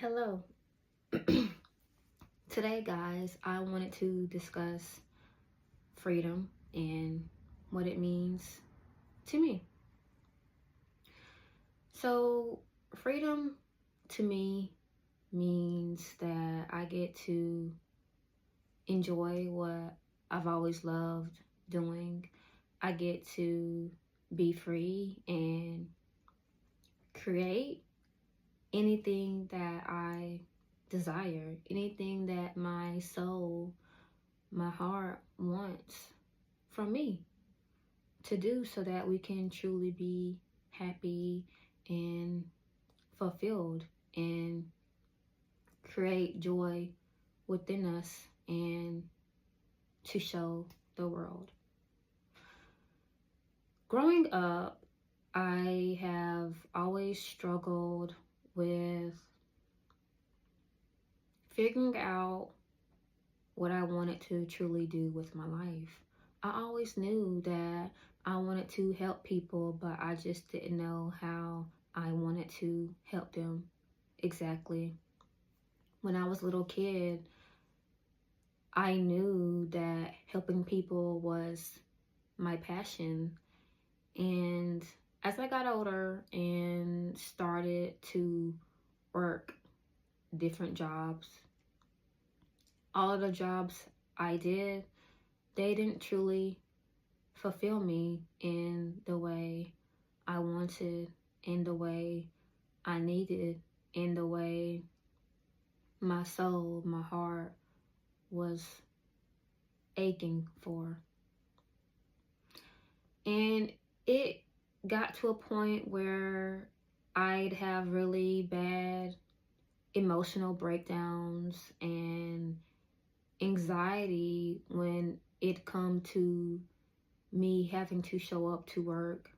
Hello. Today, guys, I wanted to discuss freedom and what it means to me. So, freedom to me means that I get to enjoy what I've always loved doing. I get to be free and create anything that I desire, anything that my soul, my heart wants from me to do so that we can truly be happy and fulfilled and create joy within us and to show the world. Growing up, I have always struggled with figuring out what I wanted to truly do with my life. I always knew that I wanted to help people, but I just didn't know how I wanted to help them exactly. When I was a little kid, I knew that helping people was my passion. And as I got older and started to work different jobs, all of the jobs I did, they didn't truly fulfill me in the way I wanted, in the way I needed, in the way my soul, my heart was aching for. And it got to a point where I'd have really bad emotional breakdowns and anxiety when it come to me having to show up to work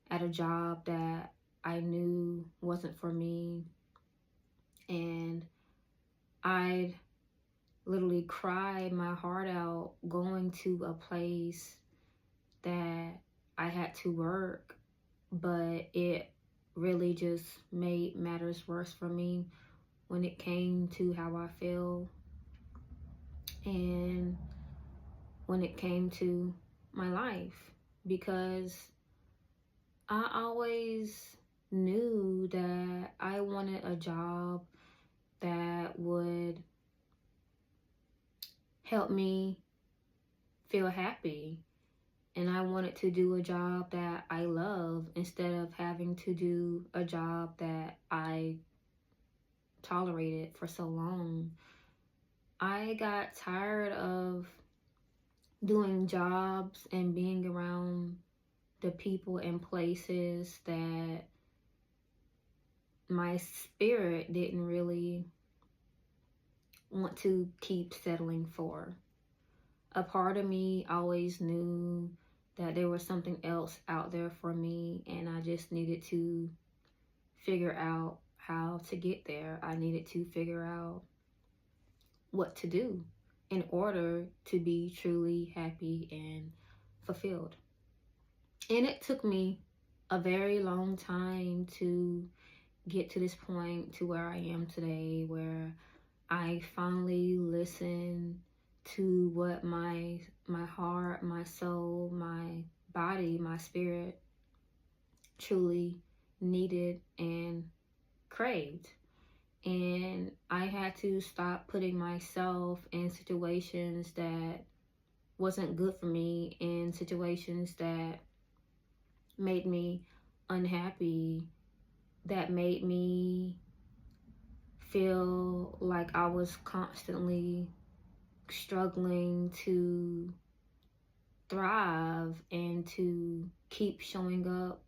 at a job that I knew wasn't for me. And I'd literally cry my heart out going to a place that I had to work, but it really just made matters worse for me when it came to how I feel and when it came to my life, because I always knew that I wanted a job that would help me feel happy. And I wanted to do a job that I love instead of having to do a job that I tolerated for so long. I got tired of doing jobs and being around the people and places that my spirit didn't really want to keep settling for. A part of me always knew that there was something else out there for me, and I just needed to figure out how to get there. I needed to figure out what to do in order to be truly happy and fulfilled. And it took me a very long time to get to this point to where I am today, where I finally listen to what my heart, my soul, my body, my spirit truly needed and craved. And I had to stop putting myself in situations that wasn't good for me, in situations that made me unhappy, that made me feel like I was constantly struggling to thrive and to keep showing up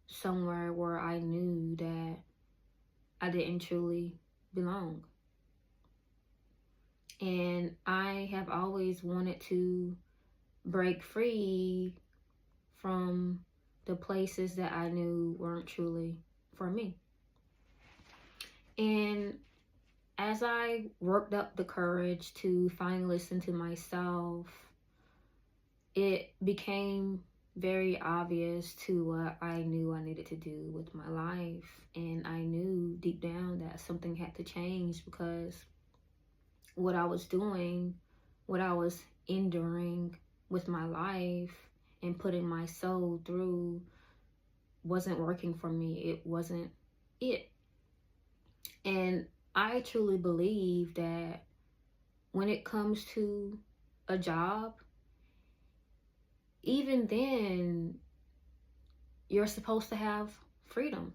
somewhere where I knew that I didn't truly belong. And I have always wanted to break free from the places that I knew weren't truly for me. And as I worked up the courage to finally listen to myself, it became very obvious to what I knew I needed to do with my life. And I knew deep down that something had to change, because what I was doing, what I was enduring with my life and putting my soul through, wasn't working for me. It wasn't it. And I truly believe that when it comes to a job, even then, you're supposed to have freedom.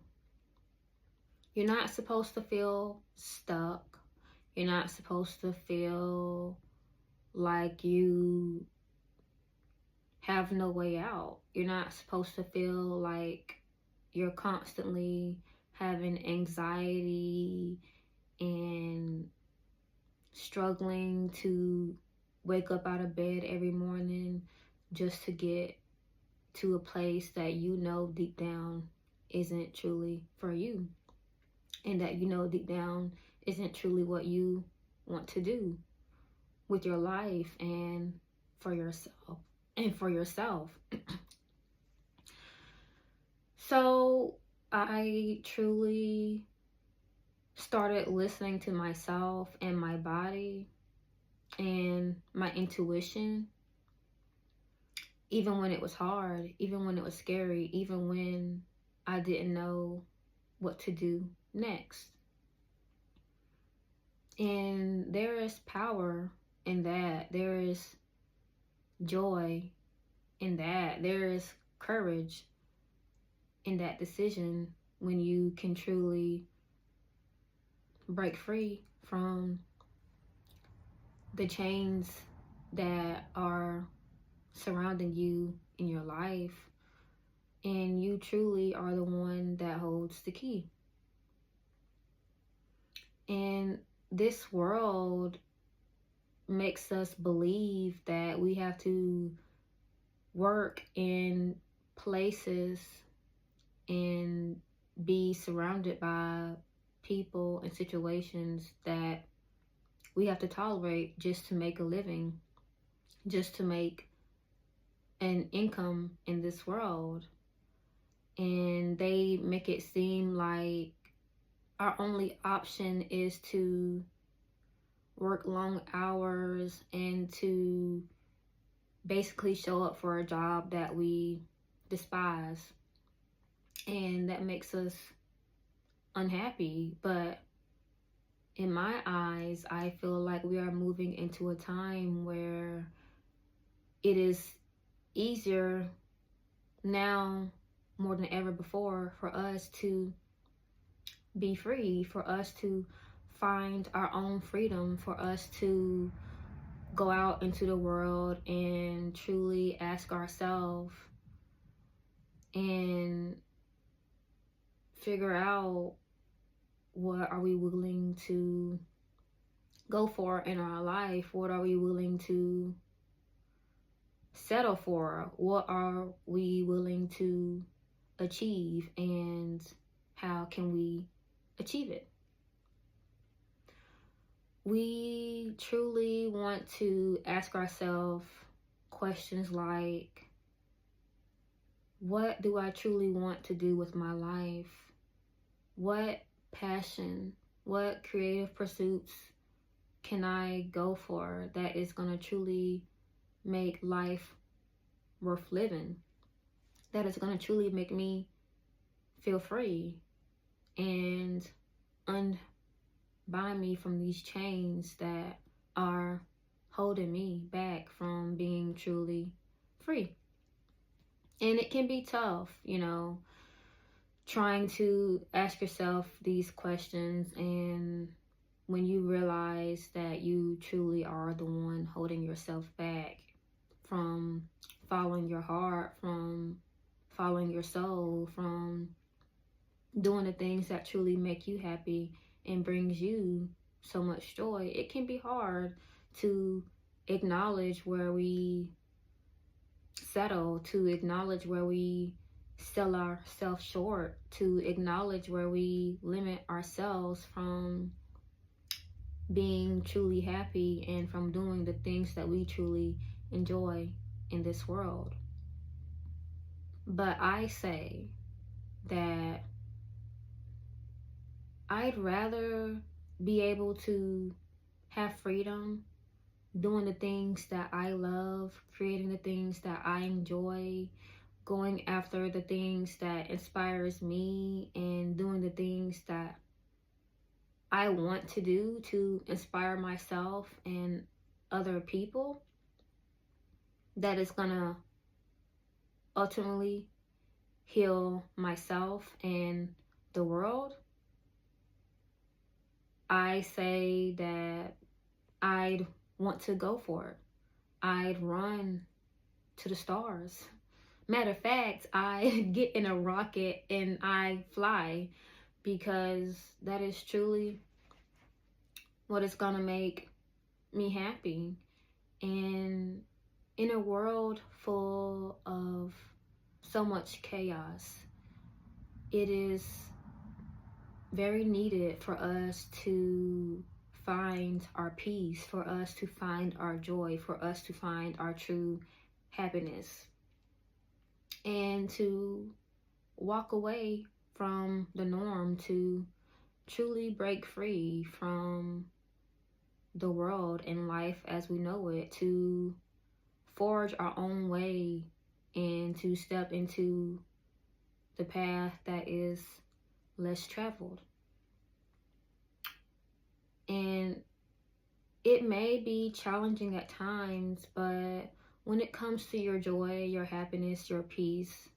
You're not supposed to feel stuck. You're not supposed to feel like you have no way out. You're not supposed to feel like you're constantly having anxiety and struggling to wake up out of bed every morning just to get to a place that you know deep down isn't truly for you, and that you know deep down isn't truly what you want to do with your life and for yourself. So I truly started listening to myself and my body and my intuition, even when it was hard, even when it was scary, even when I didn't know what to do next. And there is power in that. There is joy in that. There is courage in that decision when you can truly break free from the chains that are surrounding you in your life, and you truly are the one that holds the key. And this world makes us believe that we have to work in places and be surrounded by people and situations that we have to tolerate just to make a living, just to make an income in this world. And they make it seem like our only option is to work long hours and to basically show up for a job that we despise. And that makes us unhappy. But in my eyes, I feel like we are moving into a time where it is easier now more than ever before for us to be free, for us to find our own freedom, for us to go out into the world and truly ask ourselves and figure out what are we willing to go for in our life? What are we willing to settle for? What are we willing to achieve, and how can we achieve it? We truly want to ask ourselves questions like, what do I truly want to do with my life? What passion, what creative pursuits can I go for that is going to truly make life worth living? That is going to truly make me feel free and unbind me from these chains that are holding me back from being truly free. And it can be tough, trying to ask yourself these questions, and when you realize that you truly are the one holding yourself back from following your heart, from following your soul, from doing the things that truly make you happy and brings you so much joy, it can be hard to acknowledge where we settle, to acknowledge where we sell ourselves short, to acknowledge where we limit ourselves from being truly happy and from doing the things that we truly enjoy in this world. But I say that I'd rather be able to have freedom doing the things that I love, creating the things that I enjoy, going after the things that inspires me, and doing the things that I want to do to inspire myself and other people, that is gonna ultimately heal myself and the world. I say that I'd want to go for it. I'd run to the stars. Matter of fact, I get in a rocket and I fly, because that is truly what is gonna make me happy. And in a world full of so much chaos, it is very needed for us to find our peace, for us to find our joy, for us to find our true happiness, and to walk away from the norm, to truly break free from the world and life as we know it, to forge our own way and to step into the path that is less traveled. And it may be challenging at times, but when it comes to your joy, your happiness, your peace,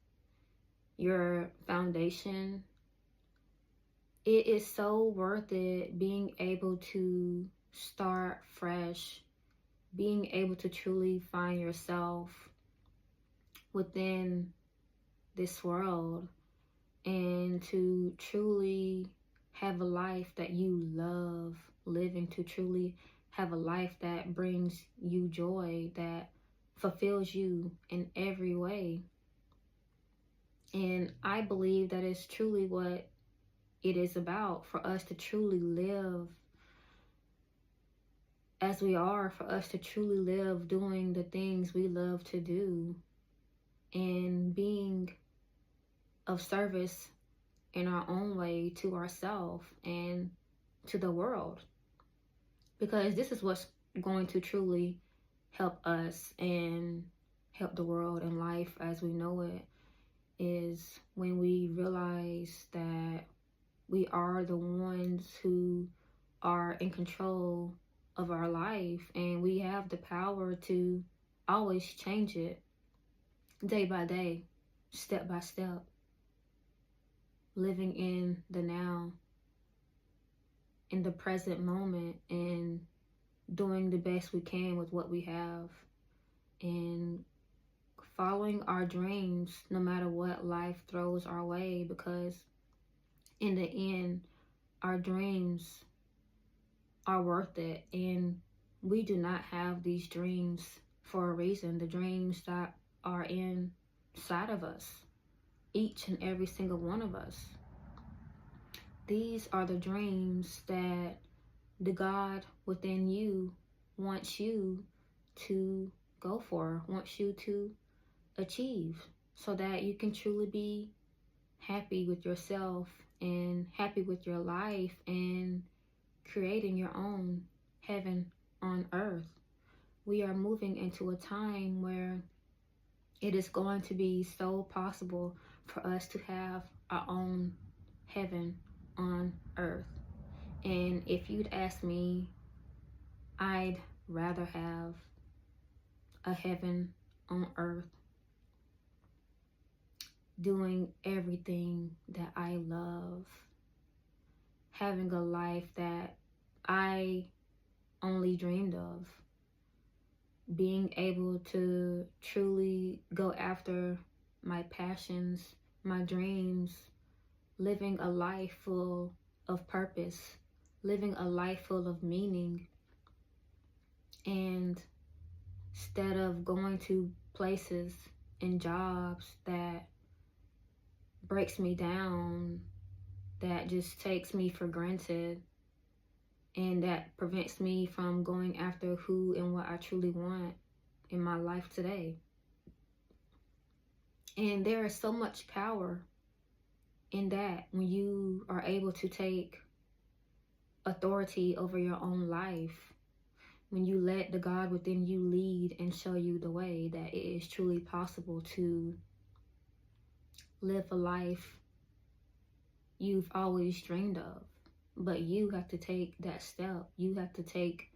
your foundation, it is so worth it being able to start fresh, being able to truly find yourself within this world, and to truly have a life that you love living, to truly have a life that brings you joy, that fulfills you in every way. And I believe that is truly what it is about, for us to truly live as we are, for us to truly live doing the things we love to do and being of service in our own way to ourselves and to the world. Because this is what's going to truly help us and help the world and life as we know it, is when we realize that we are the ones who are in control of our life, and we have the power to always change it day by day, step by step, living in the now, in the present moment, and doing the best we can with what we have, and following our dreams no matter what life throws our way, because in the end, our dreams are worth it. And we do not have these dreams for a reason. The dreams that are inside of us, each and every single one of us, these are the dreams that the God within you wants you to go for, wants you to achieve, so that you can truly be happy with yourself and happy with your life and creating your own heaven on earth. We are moving into a time where it is going to be so possible for us to have our own heaven on earth. And if you'd ask me, I'd rather have a heaven on earth, doing everything that I love, having a life that I only dreamed of, being able to truly go after my passions, my dreams, living a life full of purpose, living a life full of meaning. And instead of going to places and jobs that breaks me down, that just takes me for granted, and that prevents me from going after who and what I truly want in my life today. And there is so much power in that when you are able to take authority over your own life, when you let the God within you lead and show you the way, that it is truly possible to live a life you've always dreamed of. But you have to take that step. You have to take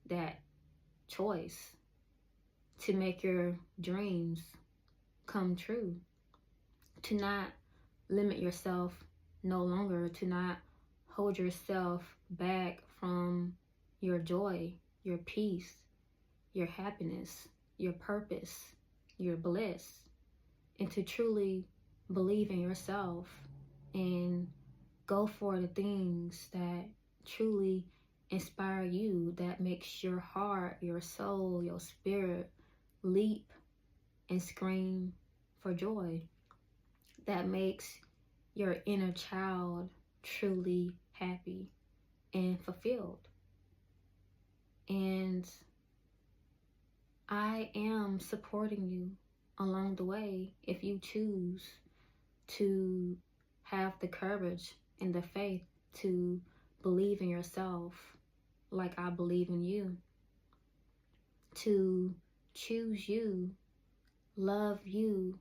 that choice to make your dreams come true. To not limit yourself no longer, to not hold yourself back from your joy, your peace, your happiness, your purpose, your bliss, and to truly believe in yourself and go for the things that truly inspire you, that makes your heart, your soul, your spirit leap and scream for joy, that makes your inner child truly happy and fulfilled. And I am supporting you along the way if you choose to have the courage and the faith to believe in yourself like I believe in you, to choose you, love you,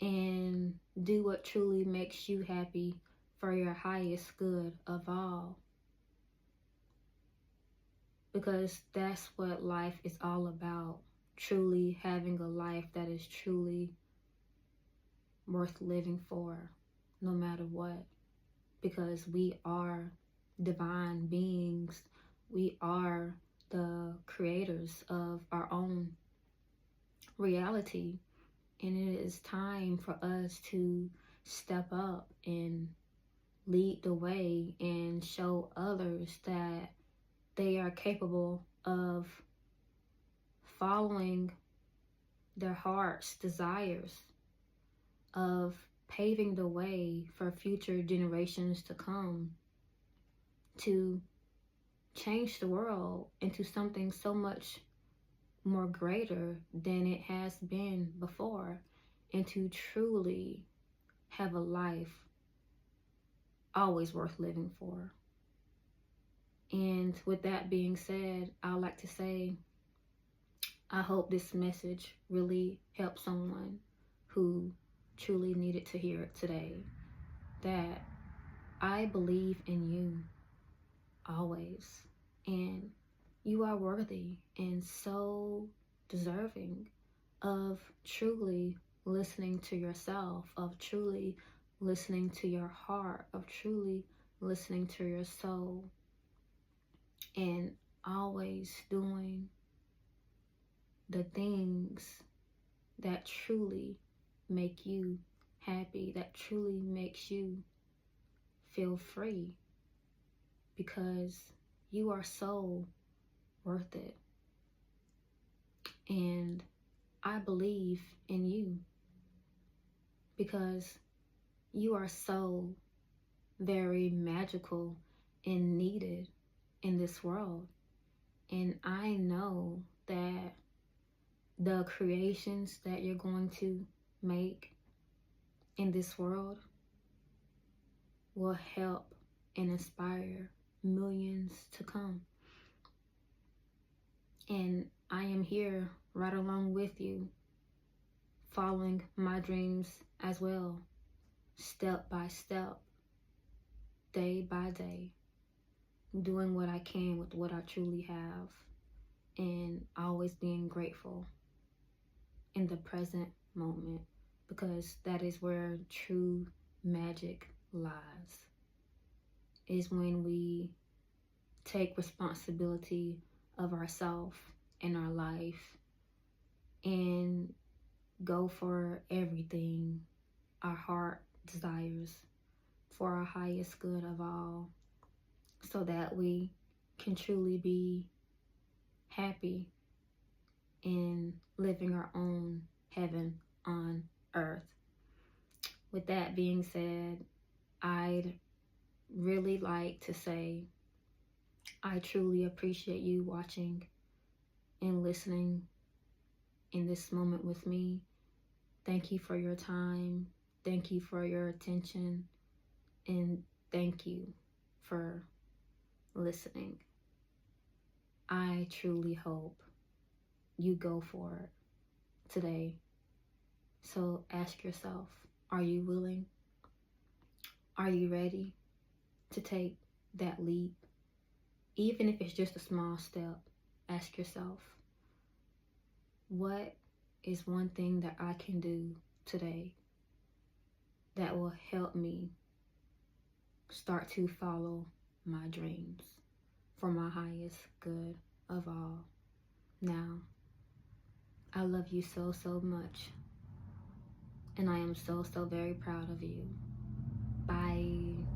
and do what truly makes you happy for your highest good of all. Because that's what life is all about. Truly having a life that is truly worth living for, no matter what. Because we are divine beings. We are the creators of our own reality. And it is time for us to step up and lead the way and show others that they are capable of following their heart's desires, of paving the way for future generations to come, to change the world into something so much more greater than it has been before, and to truly have a life always worth living for. And with that being said, I'd like to say, I hope this message really helped someone who truly needed to hear it today. That I believe in you always. And you are worthy and so deserving of truly listening to yourself, of truly listening to your heart, of truly listening to your soul, and always doing the things that truly make you happy, that truly makes you feel free, because you are so worth it. And I believe in you because you are so very magical and needed in this world. And I know that the creations that you're going to make in this world will help and inspire millions to come. And I am here right along with you, following my dreams as well, step by step, day by day, doing what I can with what I truly have, and always being grateful in the present moment, because that is where true magic lies, is when we take responsibility of ourselves and our life and go for everything our heart desires for our highest good of all, so that we can truly be happy in living our own heaven on earth. With that being said, I'd really like to say I truly appreciate you watching and listening in this moment with me. Thank you for your time. Thank you for your attention. And thank you for listening. I truly hope you go for it today. So ask yourself, are you willing? Are you ready to take that leap? Even if it's just a small step, ask yourself, what is one thing that I can do today that will help me start to follow my dreams for my highest good of all? Now, I love you so, so much. And I am so, so very proud of you. Bye.